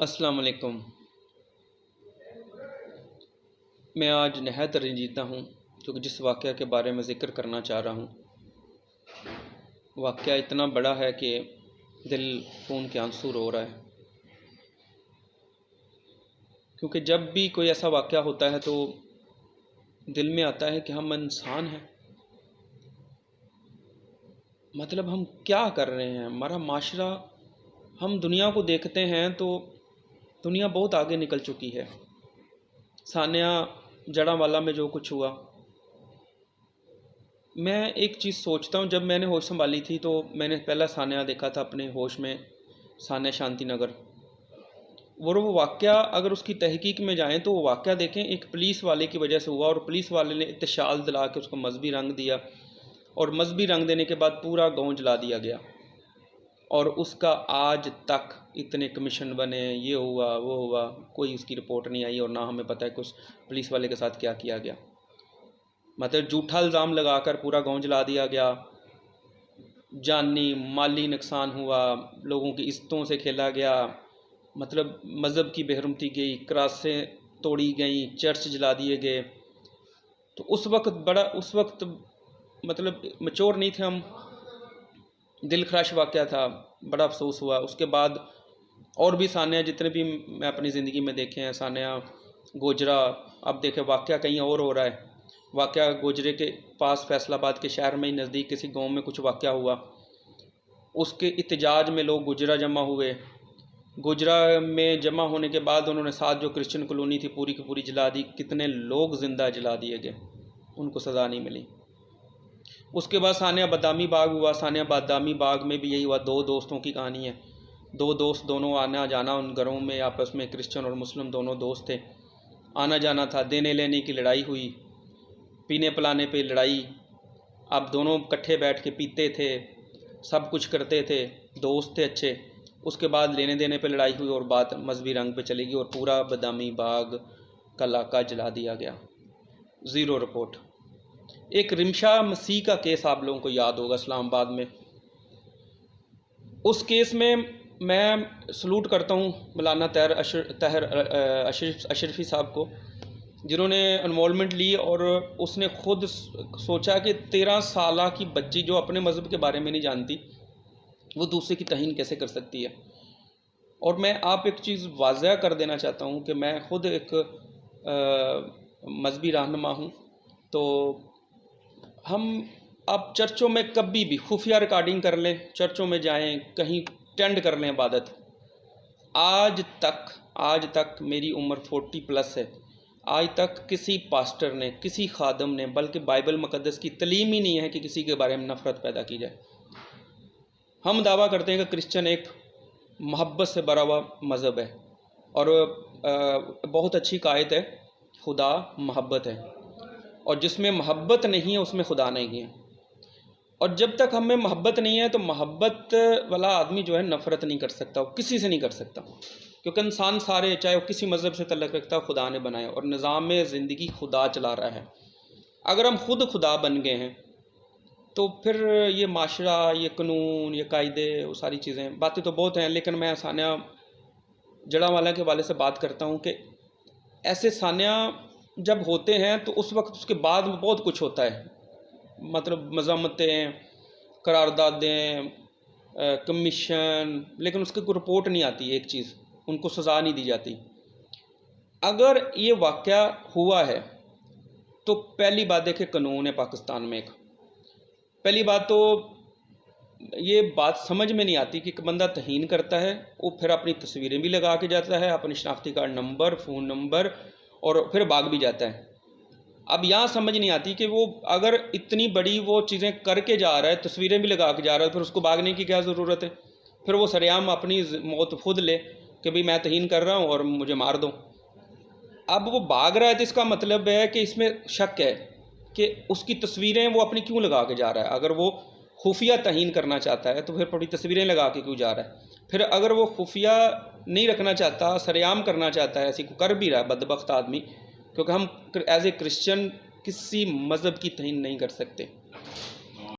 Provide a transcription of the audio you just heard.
السلام علیکم۔ میں آج نہایت رنجیدہ ہوں کیونکہ جس واقعہ کے بارے میں ذکر کرنا چاہ رہا ہوں، واقعہ اتنا بڑا ہے کہ دل خون کے آنسو رو رہا ہے۔ کیونکہ جب بھی کوئی ایسا واقعہ ہوتا ہے تو دل میں آتا ہے کہ ہم انسان ہیں، مطلب ہم کیا کر رہے ہیں، ہمارا معاشرہ، ہم دنیا کو دیکھتے ہیں تو دنیا بہت آگے نکل چکی ہے۔ ثانیہ جڑاں والا میں جو کچھ ہوا، میں ایک چیز سوچتا ہوں، جب میں نے ہوش سنبھالی تھی تو میں نے پہلا ثانیہ دیکھا تھا اپنے ہوش میں، ثانیہ شانتی نگر۔ وہ واقعہ اگر اس کی تحقیق میں جائیں تو وہ واقعہ دیکھیں ایک پولیس والے کی وجہ سے ہوا، اور پولیس والے نے اتشال دلا کے اس کو مذہبی رنگ دیا، اور مذہبی رنگ دینے کے بعد پورا گاؤں جلا دیا گیا، اور اس کا آج تک اتنے کمیشن بنے، یہ ہوا وہ ہوا، کوئی اس کی رپورٹ نہیں آئی، اور نہ ہمیں پتہ ہے کہ اس پولیس والے کے ساتھ کیا کیا گیا۔ مطلب جھوٹا الزام لگا کر پورا گاؤں جلا دیا گیا، جانی مالی نقصان ہوا، لوگوں کی عزتوں سے کھیلا گیا، مطلب مذہب کی بےحرمتی گئی، کراسیں توڑی گئیں، چرچ جلا دیے گئے۔ تو اس وقت مطلب میچور نہیں تھے ہم، دل خراش واقعہ تھا، بڑا افسوس ہوا۔ اس کے بعد اور بھی ثانیہ جتنے بھی میں اپنی زندگی میں دیکھے ہیں، ثانیہ گوجرا، اب دیکھیں واقعہ کہیں اور ہو رہا ہے۔ واقعہ گوجرے کے پاس فیصل آباد کے شہر میں ہی نزدیک کسی گاؤں میں کچھ واقعہ ہوا، اس کے احتجاج میں لوگ گوجرا جمع ہوئے۔ گوجرا میں جمع ہونے کے بعد انہوں نے ساتھ جو کرسچن کالونی تھی پوری کی پوری جلا دی، کتنے لوگ زندہ جلا دیے گئے، ان کو سزا نہیں ملی۔ اس کے بعد ثانیہ بادامی باغ ہوا، ثانیہ بادامی باغ میں بھی یہی ہوا، دو دوستوں کی کہانی ہے، دو دوست، دونوں آنا جانا ان گھروں میں، آپس میں کرسچن اور مسلم دونوں دوست تھے، آنا جانا تھا، دینے لینے کی لڑائی ہوئی، پینے پلانے پہ لڑائی، اب دونوں کٹھے بیٹھ کے پیتے تھے، سب کچھ کرتے تھے، دوست تھے اچھے۔ اس کے بعد لینے دینے پہ لڑائی ہوئی اور بات مذہبی رنگ پہ چلے گی، اور پورا بادامی باغ کا علاقہ جلا دیا گیا، زیرو رپورٹ۔ ایک رمشا مسیح کا کیس آپ لوگوں کو یاد ہوگا اسلام آباد میں، اس کیس میں میں سلوٹ کرتا ہوں مولانا طاہر اشرفی صاحب کو، جنہوں نے انوالومنٹ لی، اور اس نے خود سوچا کہ 13 سالہ کی بچی جو اپنے مذہب کے بارے میں نہیں جانتی، وہ دوسرے کی توہین کیسے کر سکتی ہے۔ اور میں آپ ایک چیز واضح کر دینا چاہتا ہوں کہ میں خود ایک مذہبی رہنما ہوں، تو ہم اب چرچوں میں کبھی بھی خفیہ ریکارڈنگ کر لیں، چرچوں میں جائیں، کہیں ٹینڈ کر لیں عبادت، آج تک میری عمر 40+ ہے، آج تک کسی پاسٹر نے، کسی خادم نے، بلکہ بائبل مقدس کی تعلیم ہی نہیں ہے کہ کسی کے بارے میں نفرت پیدا کی جائے۔ ہم دعویٰ کرتے ہیں کہ کرسچن ایک محبت سے بھرا ہوا مذہب ہے، اور بہت اچھی قائد ہے، خدا محبت ہے، اور جس میں محبت نہیں ہے اس میں خدا نہیں ہے۔ اور جب تک ہم میں محبت نہیں ہے تو محبت والا آدمی جو ہے نفرت نہیں کر سکتا، وہ کسی سے نہیں کر سکتا، کیونکہ انسان سارے، چاہے وہ کسی مذہب سے تعلق رکھتا ہے، خدا نے بنایا، اور نظام زندگی خدا چلا رہا ہے۔ اگر ہم خود خدا بن گئے ہیں تو پھر یہ معاشرہ، یہ قانون، یہ قاعدے، وہ ساری چیزیں، باتیں تو بہت ہیں، لیکن میں ثانیہ جڑاں والا کے حوالے سے بات کرتا ہوں کہ ایسے ثانیہ جب ہوتے ہیں تو اس وقت اس کے بعد بہت کچھ ہوتا ہے، مطلب مذمتیں، قراردادیں، کمیشن، لیکن اس کی کوئی رپورٹ نہیں آتی، ایک چیز، ان کو سزا نہیں دی جاتی۔ اگر یہ واقعہ ہوا ہے تو پہلی بات دیکھیں، قانون ہے پاکستان میں، ایک پہلی بات تو یہ بات سمجھ میں نہیں آتی کہ ایک بندہ توہین کرتا ہے، وہ پھر اپنی تصویریں بھی لگا کے جاتا ہے، اپنی شناختی کارڈ نمبر، فون نمبر، اور پھر بھاگ بھی جاتا ہے۔ اب یہاں سمجھ نہیں آتی کہ وہ اگر اتنی بڑی وہ چیزیں کر کے جا رہا ہے، تصویریں بھی لگا کے جا رہا ہے، پھر اس کو بھاگنے کی کیا ضرورت ہے؟ پھر وہ سریعام اپنی موت خود لے کہ بھئی میں توہین کر رہا ہوں اور مجھے مار دو۔ اب وہ بھاگ رہا ہے تو اس کا مطلب ہے کہ اس میں شک ہے کہ اس کی تصویریں وہ اپنی کیوں لگا کے جا رہا ہے۔ اگر وہ خفیہ توہین کرنا چاہتا ہے تو پھر اپنی تصویریں لگا کے کیوں جا رہا ہے؟ پھر اگر وہ خفیہ نہیں رکھنا چاہتا، سریعام کرنا چاہتا ہے، ایسی کو کر بھی رہا ہے بدبخت آدمی، کیونکہ ہم ایز اے کرسچن کسی مذہب کی توہین نہیں کر سکتے۔